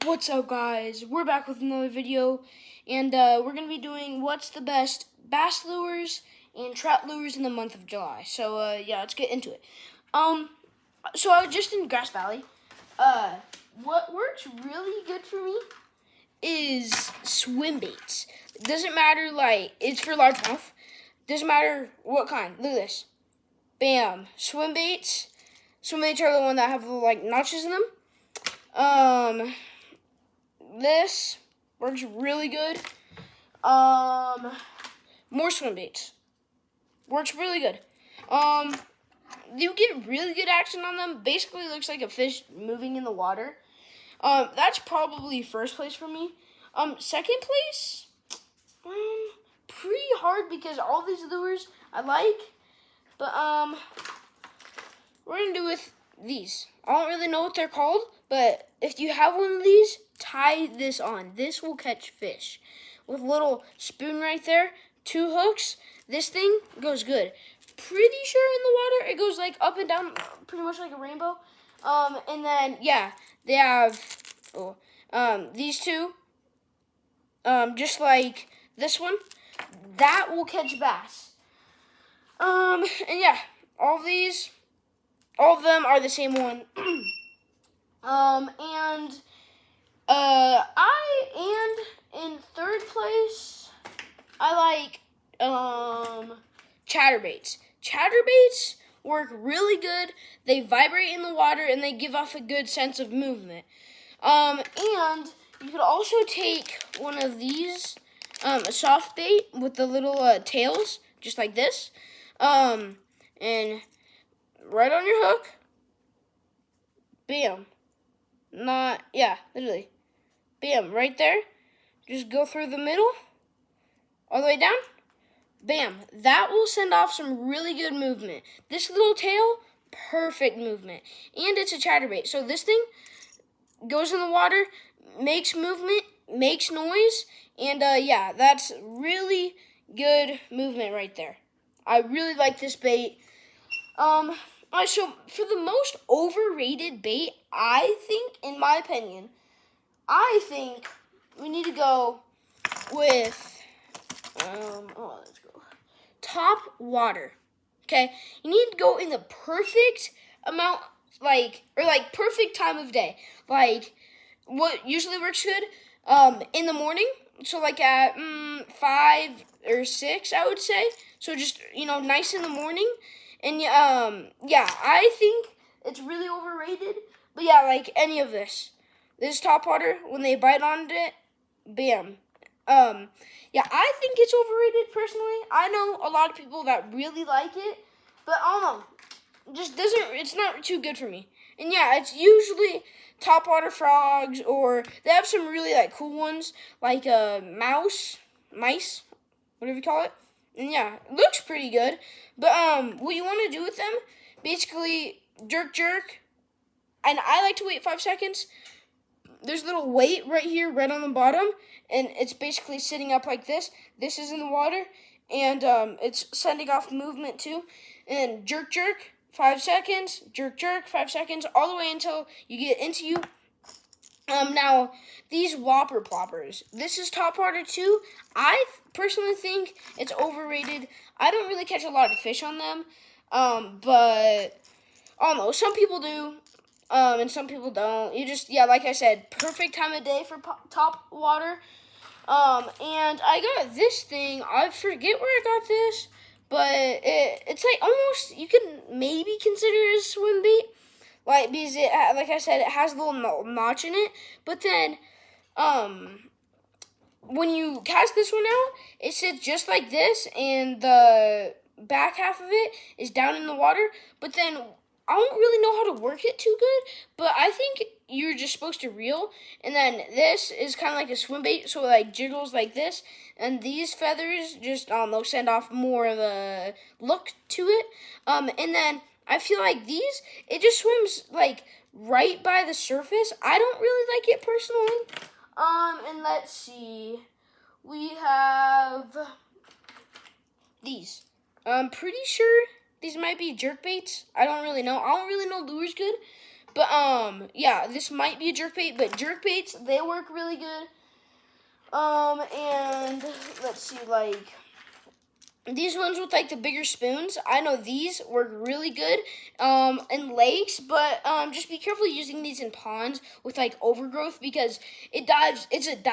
What's up, guys? We're back with another video, and we're going to be doing what's the best bass lures and trout lures in the month of July. So, yeah, let's get into it. So I was just in Grass Valley. What works really good for me is swim baits. It doesn't matter, like, it's for largemouth. Doesn't matter what kind. Look at this. Bam. Swim baits. Swim baits are the one that have the, like, notches in them. This works really good. More swim baits. Works really good. You get really good action on them. Basically looks like a fish moving in the water. That's probably first place for me. Second place, pretty hard because all these lures I like. But, we're going to do with these. I don't really know what they're called, but if you have one of these, tie this on. This will catch fish. With a little spoon right there, 2 hooks, this thing goes good. Pretty sure in the water, it goes like up and down, pretty much like a rainbow. And then, yeah, they have these two, just like this one. That will catch bass. And yeah, all of them are the same one. In third place, I like chatterbaits. Chatterbaits work really good. They vibrate in the water and they give off a good sense of movement. And you could also take one of these, a soft bait with the little tails, just like this, and right on your hook, bam. Literally. Bam, right there. Just go through the middle, all the way down. Bam. That will send off some really good movement. This little tail, perfect movement. And it's a chatterbait. So this thing goes in the water, makes movement, makes noise, and yeah, that's really good movement right there. I really like this bait. So for the most overrated bait, I think, in my opinion, we need to go with, let's go, top water, okay? You need to go in the perfect amount, perfect time of day. Like, what usually works good, in the morning, so like at 5 or 6, I would say. So just, nice in the morning. And, yeah, I think it's really overrated. But, yeah, like any of this. This top water, when they bite onto it, bam. Yeah, I think it's overrated, personally. I know a lot of people that really like it. But, I don't know. It's not too good for me. And, yeah, it's usually topwater frogs, or they have some really, cool ones, like mice, whatever you call it. And yeah, it looks pretty good. But what you want to do with them, basically jerk. And I like to wait 5 seconds. There's a little weight right here, right on the bottom, and it's basically sitting up like this. This is in the water, and it's sending off movement too. And jerk, 5 seconds, jerk, 5 seconds, all the way until you get into you. Now, these whopper ploppers, this is topwater too. I personally think it's overrated. I don't really catch a lot of fish on them, but I don't know, some people do, and some people don't. Like I said, perfect time of day for top water. And I got this thing, I forget where I got this, but it's like almost, you can maybe consider it a swim bait. Because like I said, it has a little notch in it. But then, when you cast this one out, it sits just like this, and the back half of it is down in the water. But then, I don't really know how to work it too good, but I think you're just supposed to reel. And then this is kind of like a swim bait, so it jiggles like this. And these feathers just, send off more of a look to it. And then I feel like these, it just swims, right by the surface. I don't really like it personally. And let's see. We have these. I'm pretty sure these might be jerk baits. I don't really know. I don't really know lures good. But yeah, this might be a jerkbait, but jerkbaits, they work really good. And let's see, like these ones with like the bigger spoons, I know these work really good in lakes, but just be careful using these in ponds with like overgrowth, because it just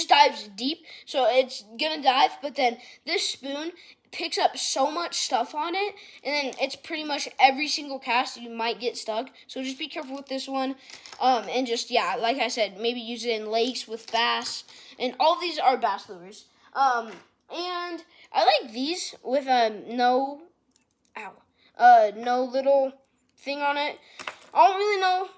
dives deep, so it's gonna dive. But then this spoon picks up so much stuff on it, and then it's pretty much every single cast you might get stuck. So just be careful with this one, and just, yeah, like I said, maybe use it in lakes with bass, and all these are bass lures. And I like these with no little thing on it. I don't really know,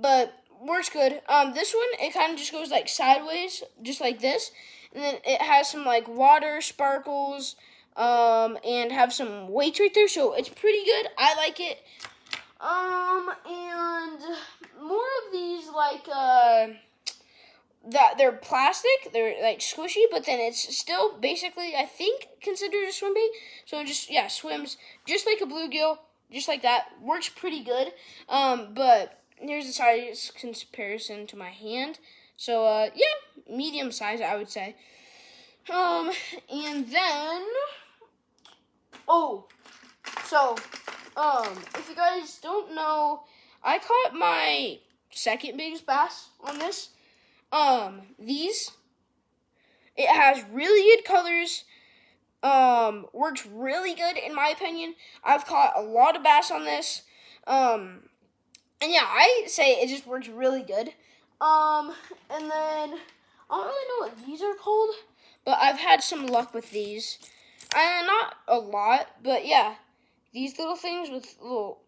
but works good. This one, it kind of just goes like sideways, just like this, and then it has some like water sparkles, and have some weights right there, so it's pretty good. I like it. And more of these, like that they're plastic, they're like squishy, but then it's still basically, I think, considered a swim bait. So just, yeah, swims just like a bluegill, just like that. Works pretty good. But here's the size comparison to my hand. So yeah, medium size, I would say. And then if you guys don't know, I caught my second biggest bass on this. It has really good colors, works really good in my opinion. I've caught a lot of bass on this, and yeah, I say it just works really good. And then, I don't really know what these are called, but I've had some luck with these. Not a lot, but yeah, these little things with little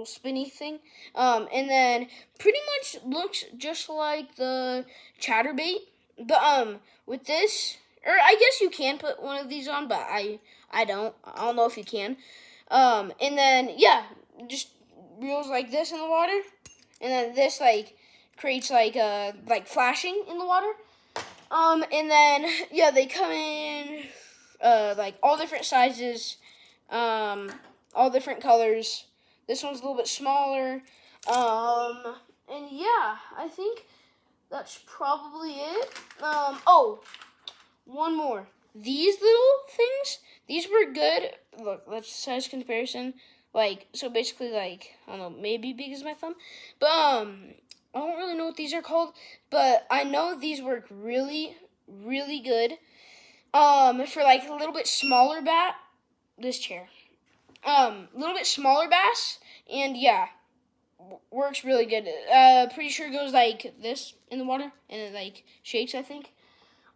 spinny thing. And then pretty much looks just like the chatterbait, but with this, or I guess you can put one of these on, but I don't know if you can. And then, yeah, just reels like this in the water, and then this like creates like flashing in the water. And then, yeah, they come in like all different sizes, all different colors. This one's a little bit smaller. And yeah, I think that's probably it. One more. These little things, these were good. Look, let's size comparison. Like, so basically, like, I don't know, maybe big as my thumb. But, I don't really know what these are called, but I know these work really, really good. For like a little bit smaller little bit smaller bass, and yeah, works really good. Pretty sure it goes like this in the water, and it like shakes, I think.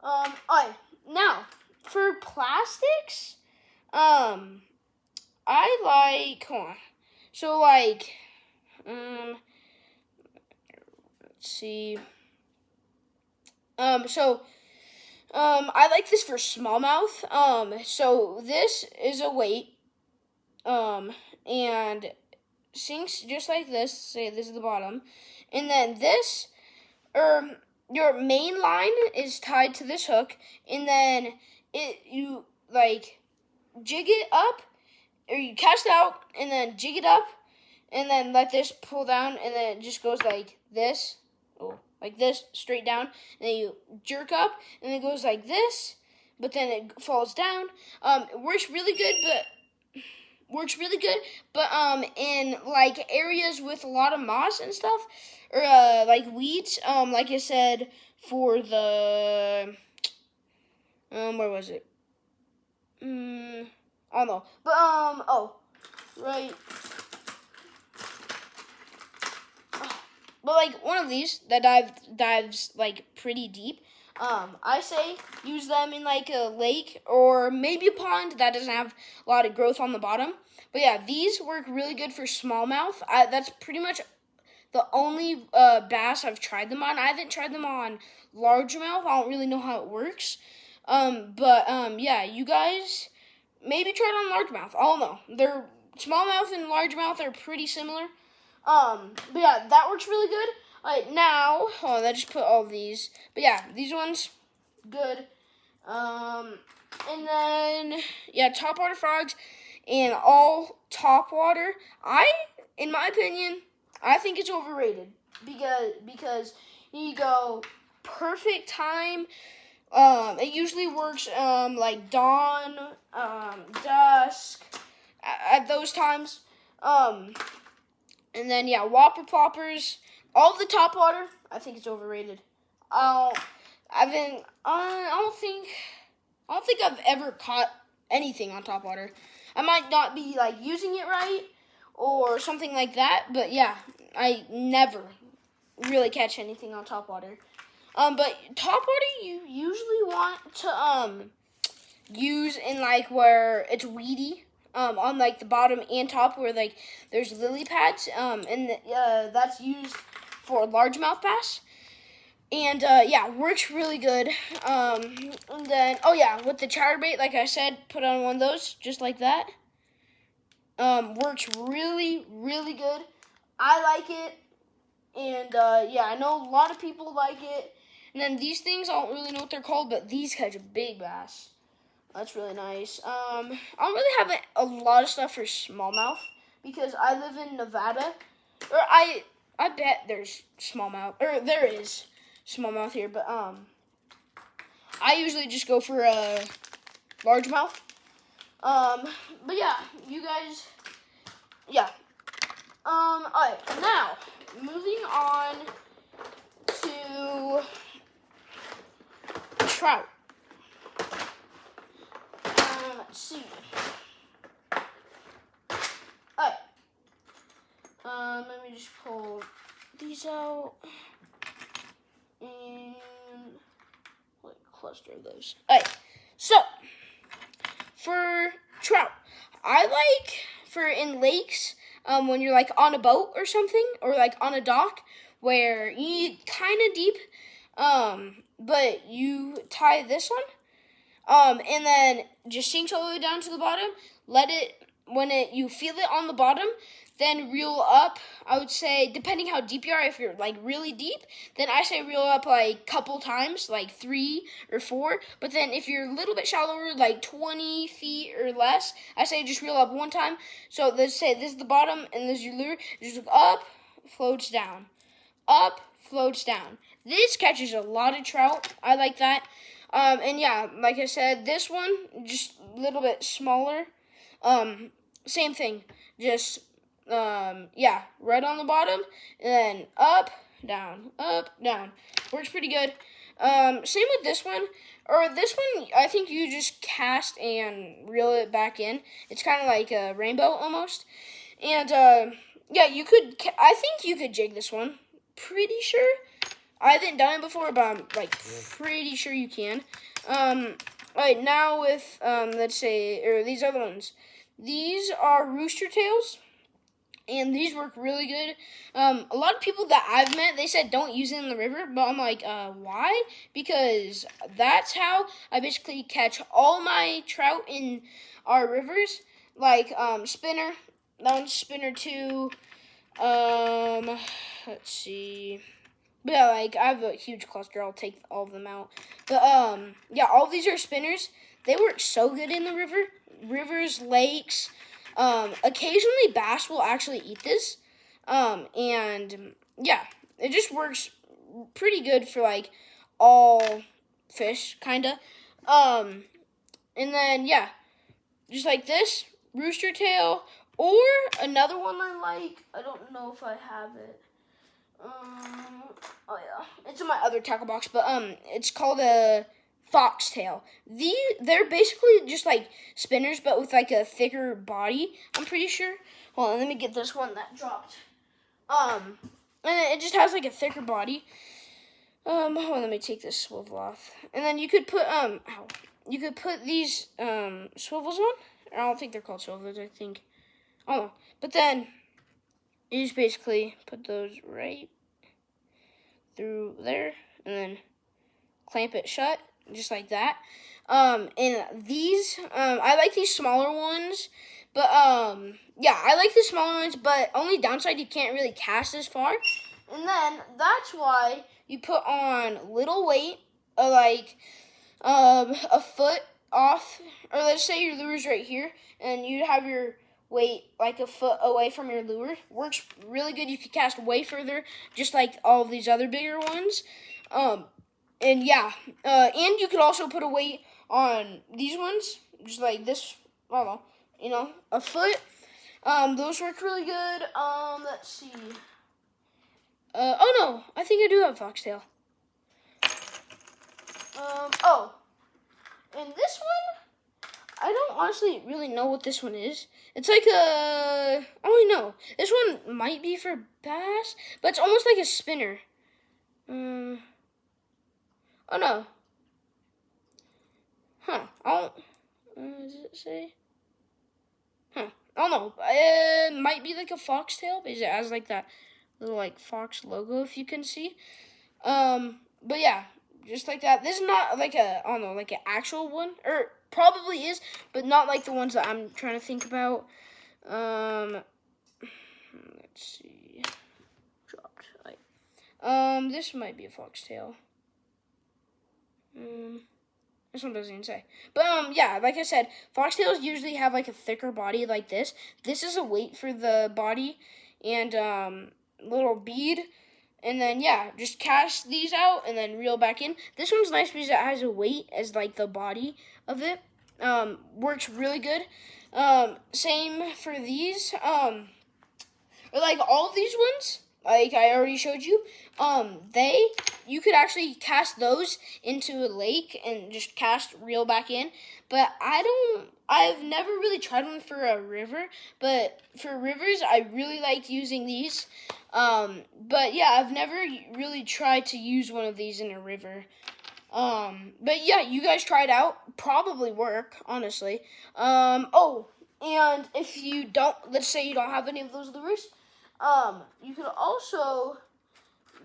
Alright, now for plastics, I like, hold on. So like, let's see. I like this for smallmouth. So this is a weight, and sinks just like this. Say this is the bottom, and then this, your main line is tied to this hook, and then you like jig it up, or you cast it out, and then jig it up, and then let this pull down, and then it just goes like this. Like this, straight down, and then you jerk up, and it goes like this, but then it falls down. It works really good, but in like areas with a lot of moss and stuff, or like weeds, like I said, for the where was it? I don't know, but right. But like one of these that dives like pretty deep, I say use them in like a lake or maybe a pond that doesn't have a lot of growth on the bottom. But yeah, these work really good for smallmouth. That's pretty much the only bass I've tried them on. I haven't tried them on largemouth. I don't really know how it works. Yeah, you guys maybe try it on largemouth. I don't know. They're smallmouth and largemouth are pretty similar. But yeah, that works really good. Alright, now, I just put all these. But yeah, these ones, good. And then, yeah, topwater frogs and all topwater. I in my opinion, I think it's overrated because you go perfect time. It usually works like dawn, dusk, at those times. And then whopper ploppers, all the top water. I think it's overrated. I don't think I've ever caught anything on top water. I might not be like using it right or something like that, but yeah, I never really catch anything on top water. But top water you usually want to use in like where it's weedy, on like the bottom and top where like there's lily pads, and that's used for largemouth bass. And works really good. And then with the chatterbait, like I said, put on one of those just like that. Works really, really good. I like it, and I know a lot of people like it. And then these things, I don't really know what they're called, but these catch a big bass. That's really nice. I don't really have a lot of stuff for smallmouth because I live in Nevada, or I bet there's smallmouth, or there is smallmouth here, but I usually just go for a largemouth. But yeah, you guys, alright, now moving on to trout. Let's see. Alright. Let me just pull these out. And like a cluster of those. Alright. So for trout, I like for in lakes, when you're like on a boat or something, or like on a dock where you need kind of deep, but you tie this on, and then just sinks all the way down to the bottom. Let it, you feel it on the bottom, then reel up. I would say, depending how deep you are, if you're like really deep, then I say reel up like couple times, like 3 or 4. But then if you're a little bit shallower, like 20 feet or less, I say just reel up one time. So let's say this is the bottom and this is your lure. Just look up, floats down. Up, floats down. This catches a lot of trout. I like that. And like I said, this one, just a little bit smaller. Same thing. Just, right on the bottom. And then up, down, up, down. Works pretty good. Same with this one. Or this one, I think you just cast and reel it back in. It's kind of like a rainbow almost. And, I think you could jig this one. Pretty sure. I haven't done it before, but I'm like pretty sure you can. Alright, now with let's say, or these other ones. These are rooster tails, and these work really good. A lot of people that I've met, they said don't use it in the river, but I'm like, why? Because that's how I basically catch all my trout in our rivers. Like spinner, that one's spinner too. Let's see. But I have a huge cluster. I'll take all of them out. But all these are spinners. They work so good in the rivers, lakes. Occasionally bass will actually eat this. It just works pretty good for like all fish, kinda. And then just like this rooster tail, or another one I like. I don't know if I have it. It's in my other tackle box, but it's called a foxtail. They're basically just like spinners, but with like a thicker body. I'm pretty sure. Hold on, let me get this one that dropped. And it just has like a thicker body. Hold on, let me take this swivel off, and then you could put these swivels on. I don't think they're called swivels. I think. Oh, but then you just basically put those right through there and then clamp it shut, just like that. And these, I like these smaller ones, but I like the smaller ones, but only downside, you can't really cast as far. And then that's why you put on little weight, like a foot off, or let's say your lure's right here, and you have your weight like a foot away from your lure. Works really good. You can cast way further, just like all of these other bigger ones. And yeah, and you could also put a weight on these ones, just like this. I don't know, a foot. Those work really good. Let's see. Oh no, I think I do have foxtail. Oh, and this one, I don't honestly really know what this one is. It's like I don't know. This one might be for bass, but it's almost like a spinner. Oh no. Huh. Does it say? Huh. I don't know. It might be like a foxtail because it has like that little like fox logo, if you can see. But yeah, just like that. This is not like I don't know, like an actual one, or probably is, but not like the ones that I'm trying to think about. Let's see. Dropped. This might be a foxtail. This one doesn't even say. But, yeah, like I said, foxtails usually have, like, a thicker body like this. This is a weight for the body and, little bead. And then, yeah, just cast these out and then reel back in. This one's nice because it has a weight as, like, the body of it. Works really good. Same for these. Or, like, all of these ones, like I already showed you, you could actually cast those into a lake and just reel back in. But I've never really tried one for a river, but for rivers, I really like using these. But yeah, I've never really tried to use one of these in a river. But yeah, you guys try it out. Probably work, honestly. Oh, and if you don't, let's say you don't have any of those lures, you could also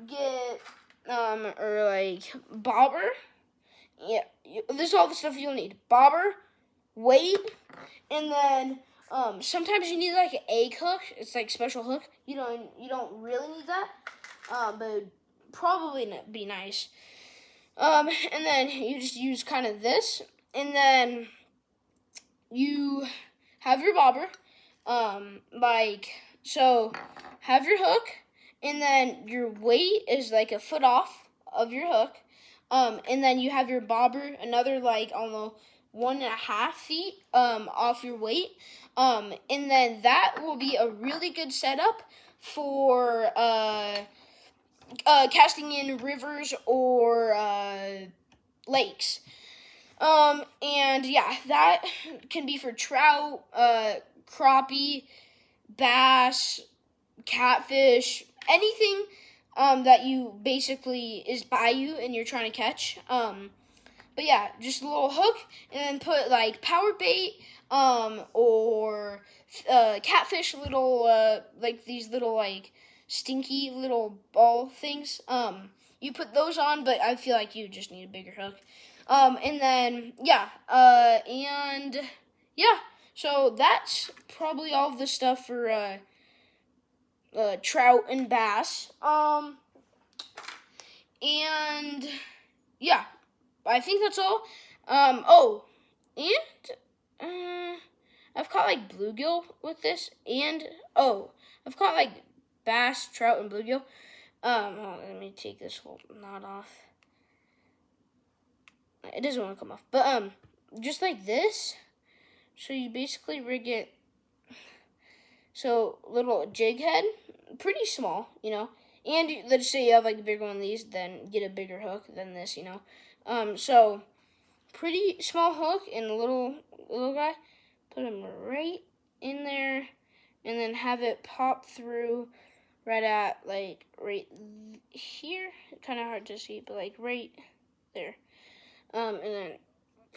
get, or like bobber. Yeah, this is all the stuff you'll need. Bobber, weight, and then, sometimes you need like an egg hook. It's like special hook. You don't really need that, but probably be nice. And then you just use kind of this, and then you have your bobber, so have your hook, and then your weight is like a foot off of your hook, and then you have your bobber another like, I don't know, 1.5 feet, off your weight, and then that will be a really good setup for, casting in rivers or, lakes. And yeah, that can be for trout, crappie, bass, catfish, anything, that you basically is by you and you're trying to catch. But yeah, just a little hook, and then put like power bait, or, catfish little, like these little like stinky little ball things. You put those on, but I feel like you just need a bigger hook. And then, yeah, and yeah, so that's probably all of the stuff for, trout and bass. And yeah, I think that's all. Oh, and, I've caught like bluegill with this, and, I've caught like bass, trout, and bluegill. Let me take this whole knot off. It doesn't want to come off, but, just like this. So you basically rig it, so little jig head, pretty small, and let's say you have like a bigger one of these, then get a bigger hook than this, so pretty small hook and a little guy, put him right in there, and then have it pop through right at like right here. Kind of hard to see, but like right there. And then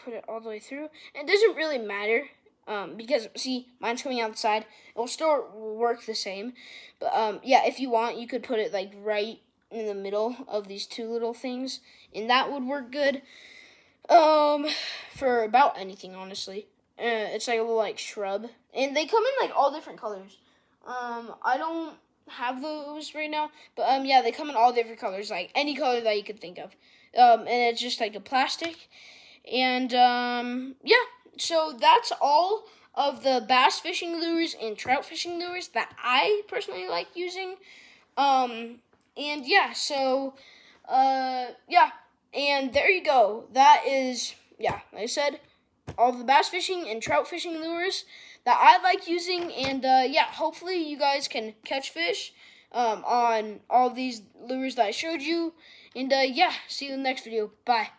put it all the way through. It doesn't really matter, because, see, mine's coming out the side. It will still work the same. But, yeah, if you want, you could put it, like, right in the middle of these two little things. And that would work good, for about anything, honestly. It's like a little, like, shrub. And they come in, like, all different colors. I don't have those right now. But, yeah, they come in all different colors, like, any color that you could think of. And it's just like a plastic. And, yeah, so that's all. of the bass fishing lures and trout fishing lures that I personally like using. And yeah, so yeah, and there you go. That is, yeah, like I said, all the bass fishing and trout fishing lures that I like using. And yeah, hopefully you guys can catch fish on all these lures that I showed you. And yeah, see you in the next video. Bye.